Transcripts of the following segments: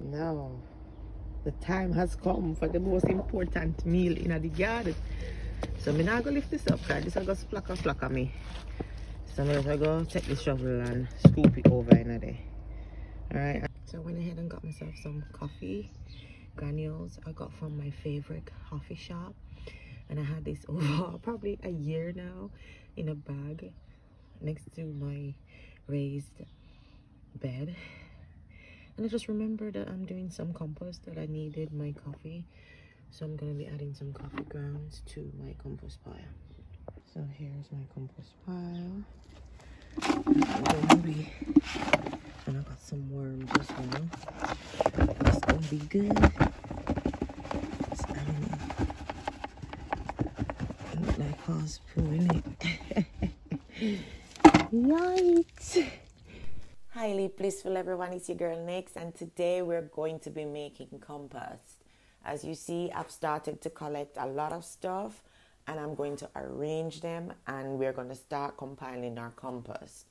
Now, the time has come for the most important meal in the garden. So I'm not going to lift this up because this is going to splacker me. So I'm going to take the shovel and scoop it over in there. Alright, so I went ahead and got myself some coffee granules I got from my favorite coffee shop. And I had this over probably a year now in a bag next to my raised bed. And I just remembered that I'm doing some compost, that I needed my coffee. So I'm going to be adding some coffee grounds to my compost pile. So here's my compost pile. And I got some worms as well. It's going to be good. It's adding it. Look like horse poo in it. Yikes! Highly blissful everyone, it's your girl Nix, and today we're going to be making compost. As you see, I've started to collect a lot of stuff and I'm going to arrange them and we're going to start compiling our compost.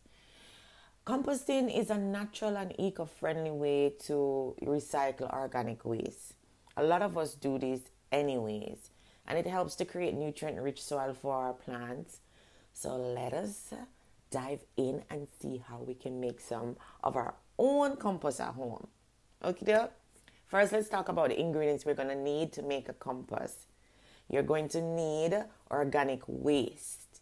Composting is a natural and eco-friendly way to recycle organic waste. A lot of us do this anyways, and it helps to create nutrient-rich soil for our plants. So let us dive in and see how we can make some of our own compost at home. Okay, first let's talk about the ingredients we're going to need to make a compost. You're going to need organic waste.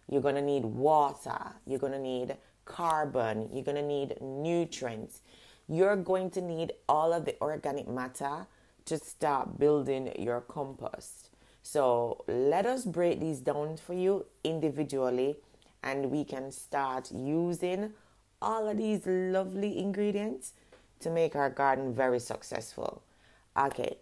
You're going to need water. You're going to need carbon. You're going to need nutrients. You're going to need all of the organic matter to start building your compost. So let us break these down for you individually, and we can start using all of these lovely ingredients to make our garden very successful. Okay,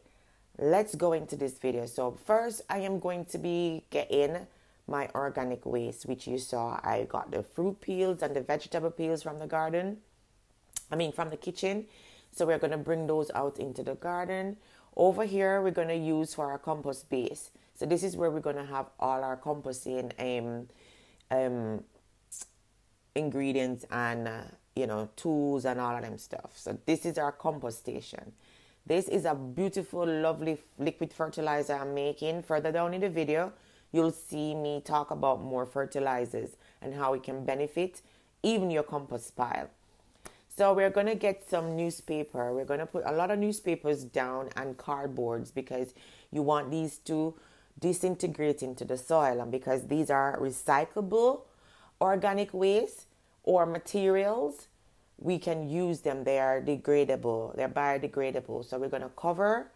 let's go into this video. So first, I am going to be getting my organic waste, which you saw. I got the fruit peels and the vegetable peels from the garden. From the kitchen. So we're going to bring those out into the garden. Over here, we're going to use for our compost base. So this is where we're going to have all our composting ingredients and tools and all of them stuff. So this is our compost station. This is a beautiful, lovely liquid fertilizer I'm making. Further down in the video, you'll see me talk about more fertilizers and how it can benefit even your compost pile. So we're going to get some newspaper. We're going to put a lot of newspapers down and cardboards because you want these to disintegrate into the soil, and because these are recyclable organic waste or materials, we can use them. They are degradable. They're biodegradable. So we're going to cover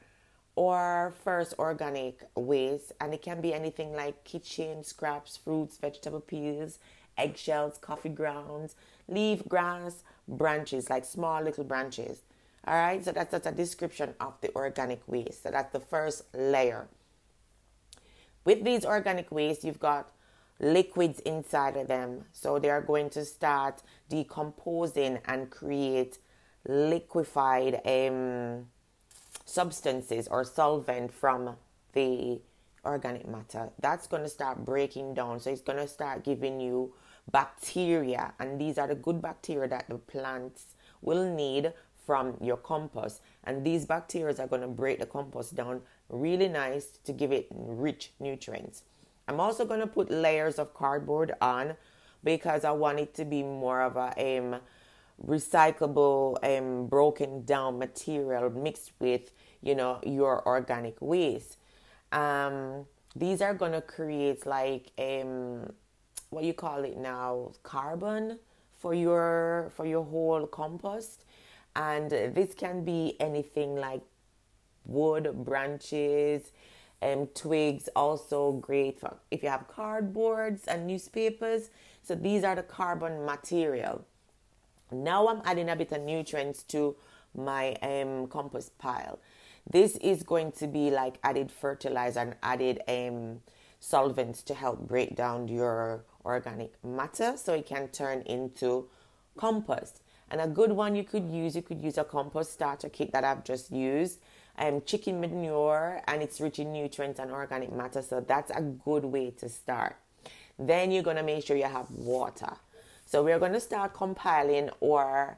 our first organic waste, and it can be anything like kitchen scraps, fruits, vegetable peels, eggshells, coffee grounds, leaf, grass, branches, like small little branches. All right, so that's a description of the organic waste. So that's the first layer. With these organic waste, you've got liquids inside of them. So they are going to start decomposing and create liquefied substances or solvent from the organic matter. That's going to start breaking down. So it's going to start giving you bacteria. And these are the good bacteria that the plants will need from your compost. And these bacteria are going to break the compost down really nice to give it rich nutrients. I'm also going to put layers of cardboard on because I want it to be more of a recyclable, broken down material mixed with, your organic waste. These are going to create like, what you call it now, carbon for your whole compost. And this can be anything like wood, branches, twigs, also great for if you have cardboards and newspapers. So these are the carbon material. Now I'm adding a bit of nutrients to my compost pile. This is going to be like added fertilizer and added solvents to help break down your organic matter so it can turn into compost. And a good one you could use a compost starter kit that I've just used. Chicken manure, and it's rich in nutrients and organic matter, so that's a good way to start. Then you're going to make sure you have water. So we're going to start compiling our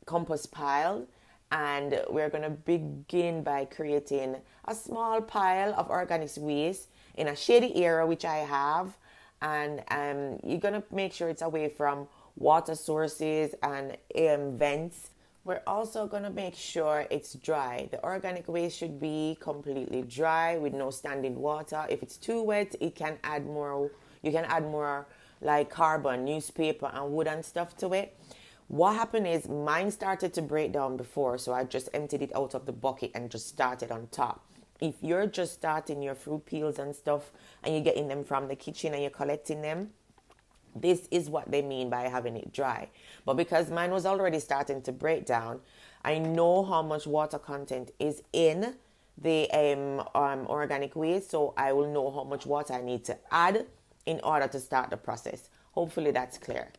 compost pile, And we're going to begin by creating a small pile of organic waste in a shady area, which I have. And you're going to make sure it's away from water sources and vents. We're also going to make sure it's dry. The organic waste should be completely dry with no standing water. If it's too wet, it can add more. You can add more like cardboard, newspaper, and wood and stuff to it. What happened is mine started to break down before, so I just emptied it out of the bucket and just started on top. If you're just starting your fruit peels and stuff and you're getting them from the kitchen and you're collecting them, this is what they mean by having it dry. But because mine was already starting to break down, I know how much water content is in the organic waste, so I will know how much water I need to add in order to start the process. Hopefully that's clear.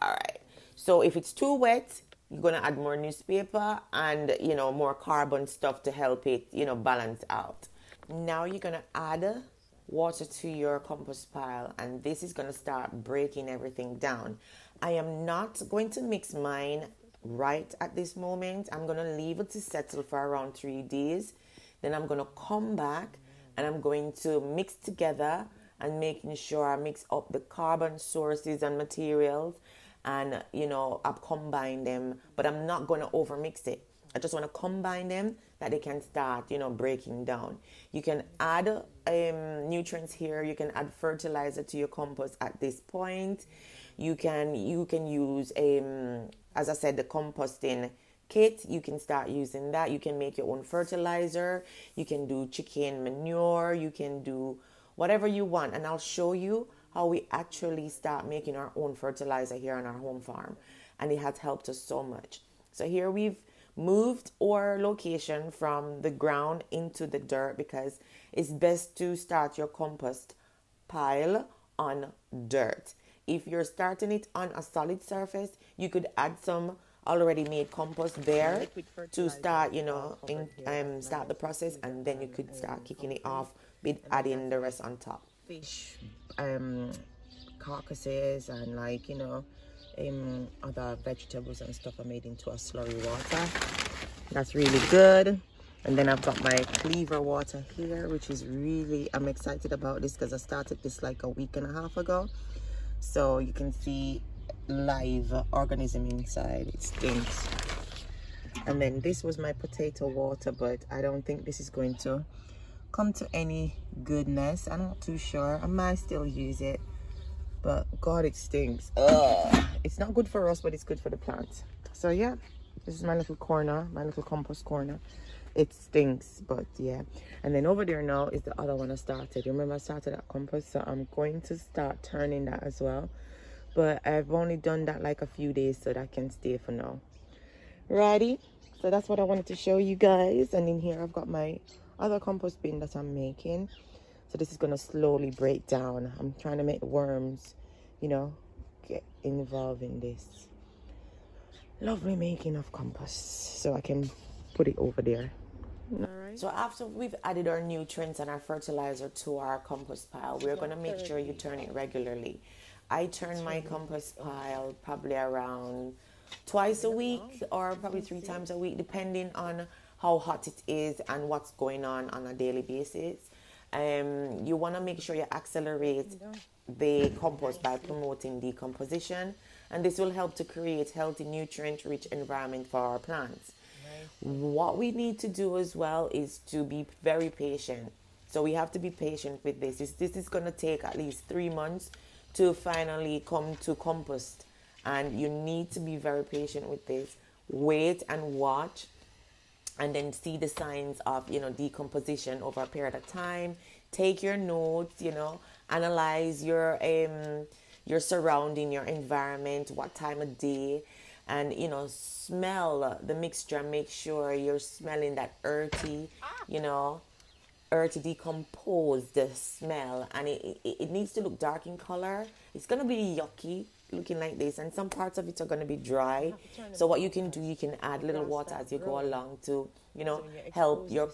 All right. So if it's too wet, you're going to add more newspaper and, more carbon stuff to help it, balance out. Now you're going to add water to your compost pile, and this is going to start breaking everything down. I am not going to mix mine right at this moment. I'm going to leave it to settle for around 3 days. Then I'm going to come back and I'm going to mix together and making sure I mix up the carbon sources and materials and, I've combined them, but I'm not going to overmix it. I just want to combine them that they can start, breaking down. You can add nutrients here. You can add fertilizer to your compost at this point. You can use, as I said, the composting kit. You can start using that. You can make your own fertilizer. You can do chicken manure. You can do whatever you want. And I'll show you how we actually start making our own fertilizer here on our home farm. And it has helped us so much. So here we've moved our location from the ground into the dirt because it's best to start your compost pile on dirt. If you're starting it on a solid surface, you could add some already made compost there to start, start the process, and then you could start kicking it off with adding the rest on top. Fish carcasses and other vegetables and stuff are made into a slurry water. That's really good. And then I've got my cleaver water here, which is really, I'm excited about this because I started this like a week and a half ago. So you can see live organism inside. It stinks. And then this was my potato water, but I don't think this is going to come to any goodness. I'm not too sure. I might still use it, but God, it stinks. Ugh. It's not good for us, but it's good for the plants. So yeah, this is my little corner, my little compost corner. It stinks, but yeah. And then over there now is the other one I started. Remember I started that compost, so I'm going to start turning that as well. But I've only done that like a few days, so that can stay for now. Righty, so that's what I wanted to show you guys. And in here I've got my other compost bin that I'm making. So this is going to slowly break down. I'm trying to make the worms, get involved in this lovely making of compost, so I can put it over there. All right. So after we've added our nutrients and our fertilizer to our compost pile, we're going to make sure you turn it regularly. I turn my compost pile probably around twice a week or probably 3 times a week, depending on how hot it is and what's going on a daily basis. You want to make sure you accelerate the compost by promoting decomposition, and this will help to create healthy, nutrient-rich environment for our plants. What we need to do as well is to be very patient. So we have to be patient with this. This is going to take at least 3 months to finally come to compost, and you need to be very patient with this. Wait and watch, and then see the signs of decomposition over a period of time. Take your notes, analyze your surrounding, your environment, what time of day, and smell the mixture. Make sure you're smelling that earthy decomposed smell, and it needs to look dark in color. It's gonna be yucky looking like this, and some parts of it are going to be dry. So what you can do, you can add little water as you go along to help your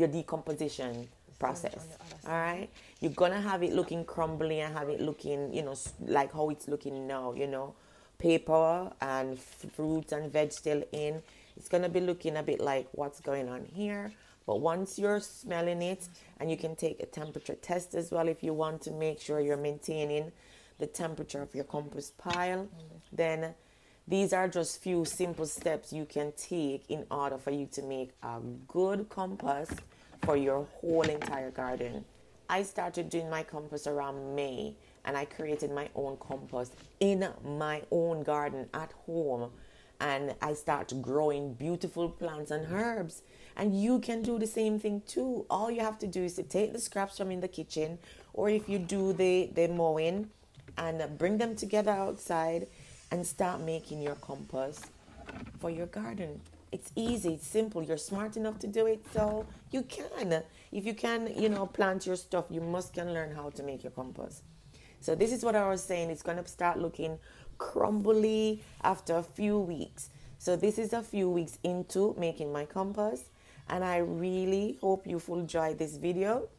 decomposition process. All right, you're gonna have it looking crumbly and have it looking like how it's looking now, paper and fruits and veg still in. It's going to be looking a bit like what's going on here. But once you're smelling it, and you can take a temperature test as well if you want to make sure you're maintaining the temperature of your compost pile, then these are just few simple steps you can take in order for you to make a good compost for your whole entire garden. I started doing my compost around May, and I created my own compost in my own garden at home. And I started growing beautiful plants and herbs. And you can do the same thing too. All you have to do is to take the scraps from in the kitchen, or if you do the mowing, and bring them together outside and start making your compost for your garden. It's easy, it's simple. You're smart enough to do it, so you can. If you can, plant your stuff, you must can learn how to make your compost. So this is what I was saying. It's going to start looking crumbly after a few weeks. So this is a few weeks into making my compost, and I really hope you will enjoy this video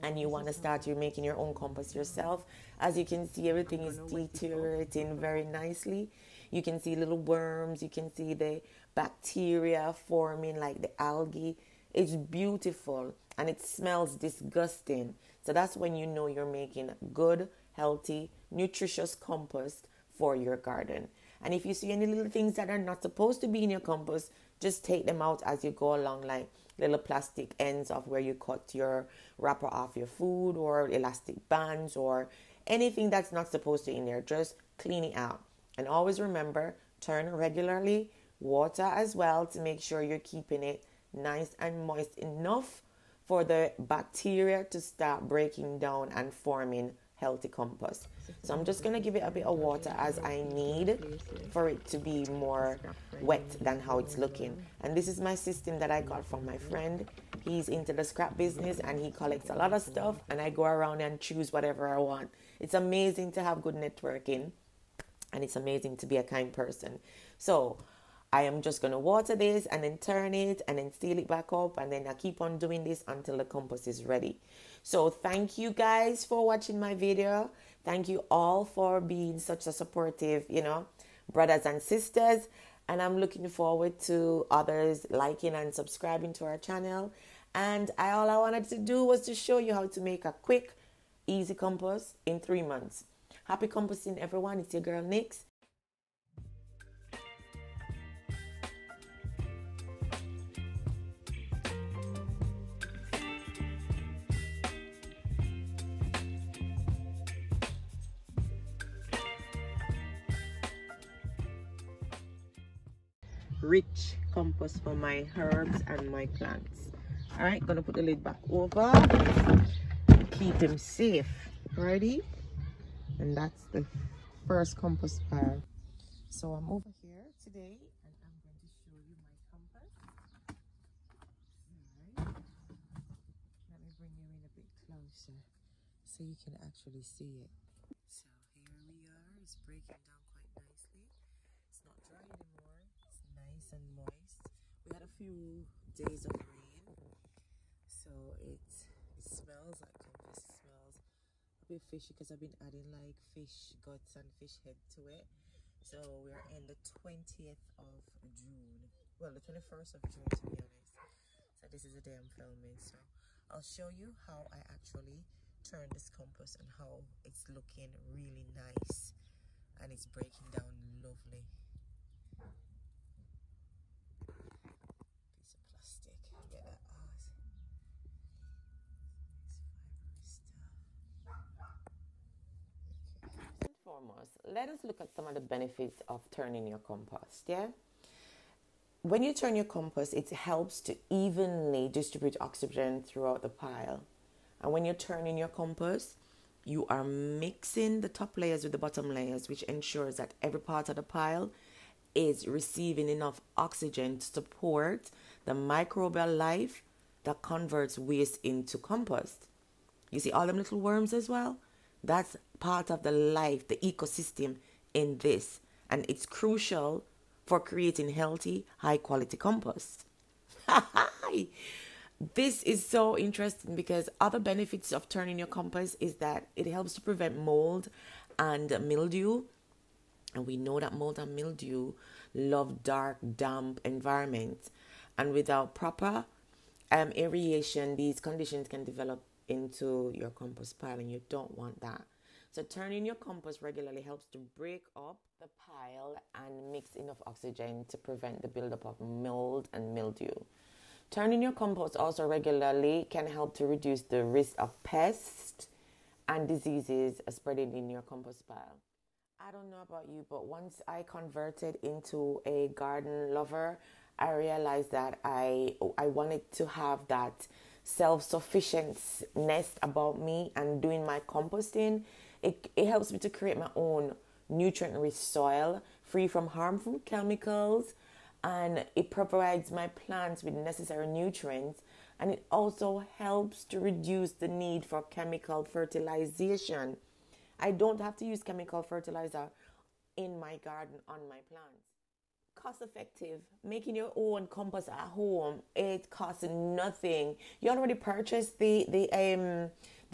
and you want to start making your own compost yourself. As you can see, everything is deteriorating very nicely. You can see little worms, you can see the bacteria forming like the algae. It's beautiful and it smells disgusting. So that's when you know you're making good, healthy, nutritious compost for your garden. And if you see any little things that are not supposed to be in your compost, just take them out as you go along, like little plastic ends of where you cut your wrapper off your food, or elastic bands, or anything that's not supposed to in there. Just clean it out. And always remember, turn regularly, water as well, to make sure you're keeping it nice and moist enough for the bacteria to start breaking down and forming healthy compost. So I'm just going to give it a bit of water as I need for it to be more wet than how it's looking. And this is my system that I got from my friend. He's into the scrap business and he collects a lot of stuff, and I go around and choose whatever I want. It's amazing to have good networking, and it's amazing to be a kind person. So I am just going to water this and then turn it and then seal it back up, and then I keep on doing this until the compost is ready. So thank you guys for watching my video. Thank you all for being such a supportive, brothers and sisters. And I'm looking forward to others liking and subscribing to our channel. And all I wanted to do was to show you how to make a quick, easy compost in 3 months. Happy composting, everyone. It's your girl, Nix. Rich compost for my herbs and my plants. All right, gonna put the lid back over, keep them safe. Ready? And that's the first compost pile. So I'm over here today and I'm going to show you my compost. All right, let me bring you in a bit closer so you can actually see it. So here we are. It's breaking down quite nicely. It's not dry anymore. It's nice and moist. We had a few days of rain, so it smells like compost. It smells a bit fishy because I've been adding like fish guts and fish head to it. So we're in the 20th of June. Well, the 21st of June, to be honest. So this is the day I'm filming. So I'll show you how I actually turn this compost and how it's looking really nice and it's breaking down lovely. Piece of plastic, get that out. Nice fibrous stuff. Okay. First and foremost, let us look at some of the benefits of turning your compost. When you turn your compost, it helps to evenly distribute oxygen throughout the pile. And when you're turning your compost, you are mixing the top layers with the bottom layers, which ensures that every part of the pile is receiving enough oxygen to support the microbial life that converts waste into compost. You see all them little worms as well? That's part of the life, the ecosystem in this. And it's crucial for creating healthy, high-quality compost. This is so interesting because other benefits of turning your compost is that it helps to prevent mold and mildew. And we know that mold and mildew love dark, damp environments. And without proper aeration, these conditions can develop into your compost pile, and you don't want that. So turning your compost regularly helps to break up the pile and mix enough oxygen to prevent the buildup of mold and mildew. Turning your compost also regularly can help to reduce the risk of pests and diseases spreading in your compost pile. I don't know about you, but once I converted into a garden lover, I realized that I wanted to have that self-sufficientness about me, and doing my composting, it helps me to create my own nutrient-rich soil free from harmful chemicals, and it provides my plants with necessary nutrients, and it also helps to reduce the need for chemical fertilization. I don't have to use chemical fertilizer in my garden on my plants. Cost effective. Making your own compost at home, it costs nothing. You already purchased the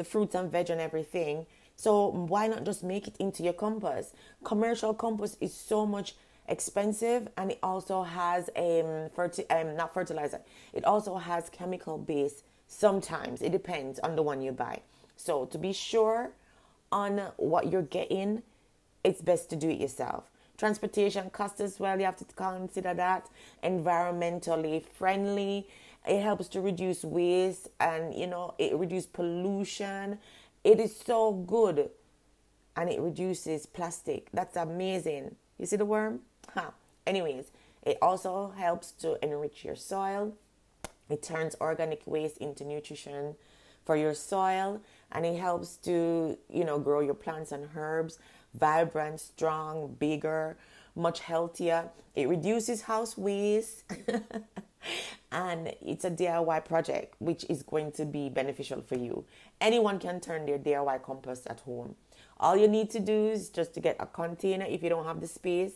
fruits and veg and everything, so why not just make it into your compost? Commercial compost is so much expensive, and it also has not fertilizer, it also has chemical base. Sometimes it depends on the one you buy. So to be sure on what you're getting, it's best to do it yourself. Transportation cost as well, you have to consider that. Environmentally friendly, it helps to reduce waste, and it reduces pollution. It is so good, and it reduces plastic. That's amazing. You see the worm? Anyways, it also helps to enrich your soil. It turns organic waste into nutrition for your soil, and it helps to grow your plants and herbs vibrant, strong, bigger, much healthier. It reduces house waste and it's a DIY project which is going to be beneficial for you. Anyone can turn their DIY compost at home. All you need to do is just to get a container if you don't have the space,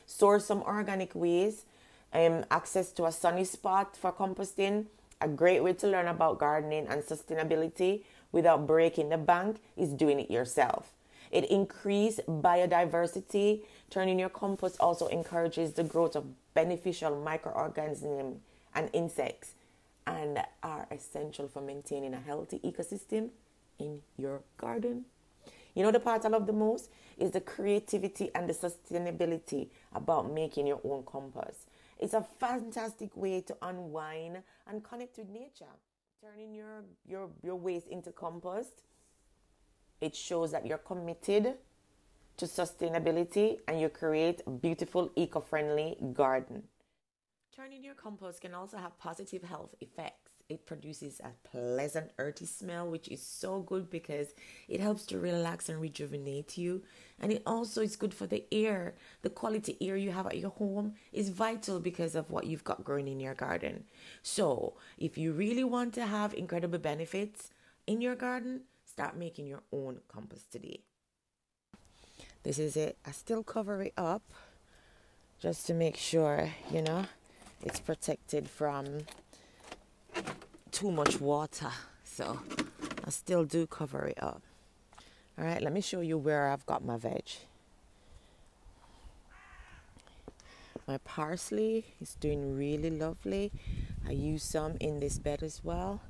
source some organic waste, access to a sunny spot for composting. A great way to learn about gardening and sustainability without breaking the bank is doing it yourself. It increases biodiversity. Turning your compost also encourages the growth of beneficial microorganisms and insects, and are essential for maintaining a healthy ecosystem in your garden. The part I love the most is the creativity and the sustainability about making your own compost. It's a fantastic way to unwind and connect with nature. Turning your waste into compost, it shows that you're committed to sustainability and you create a beautiful eco-friendly garden. Turning your compost can also have positive health effects. It produces a pleasant earthy smell, which is so good because it helps to relax and rejuvenate you. And it also is good for the air. The quality air you have at your home is vital because of what you've got growing in your garden. So if you really want to have incredible benefits in your garden, start making your own compost today. This is it. I still cover it up just to make sure, it's protected from too much water. So I still do cover it up. All right, let me show you where I've got my veg. My parsley is doing really lovely. I use some in this bed as well.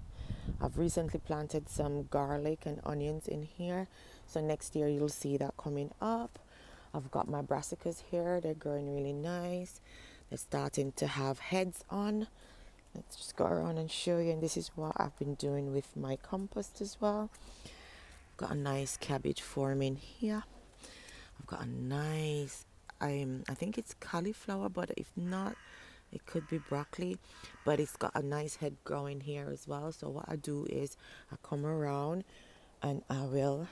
I've recently planted some garlic and onions in here, so next year you'll see that coming up. I've got my brassicas here. They're growing really nice. They're starting to have heads on. Let's just go around and show you, and this is what I've been doing with my compost as well. Got a nice cabbage forming here. I've got a nice, I think it's cauliflower, but if not, it could be broccoli, but it's got a nice head growing here as well. So what I do is I come around and I will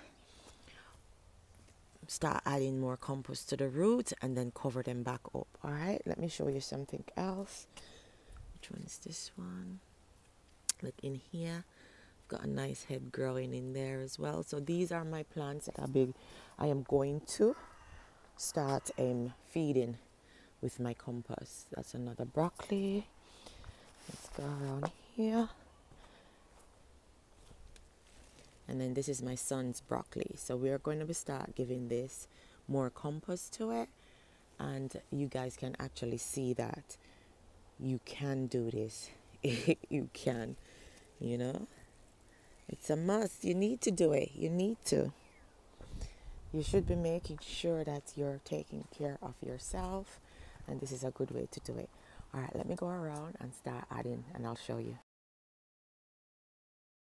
start adding more compost to the roots and then cover them back up. All right, let me show you something else. Which one is this one? Look in here. I've got a nice head growing in there as well. So these are my plants that I am going to start feeding with my compost. That's another broccoli. Let's go around here. And then this is my son's broccoli. So we are going to start giving this more compost to it. and you guys can actually see that you can do this. You can, you know, it's a must. You need to do it. You need to. You should be making sure that you're taking care of yourself, and this is a good way to do it. All right, let me go around and start adding, and I'll show you.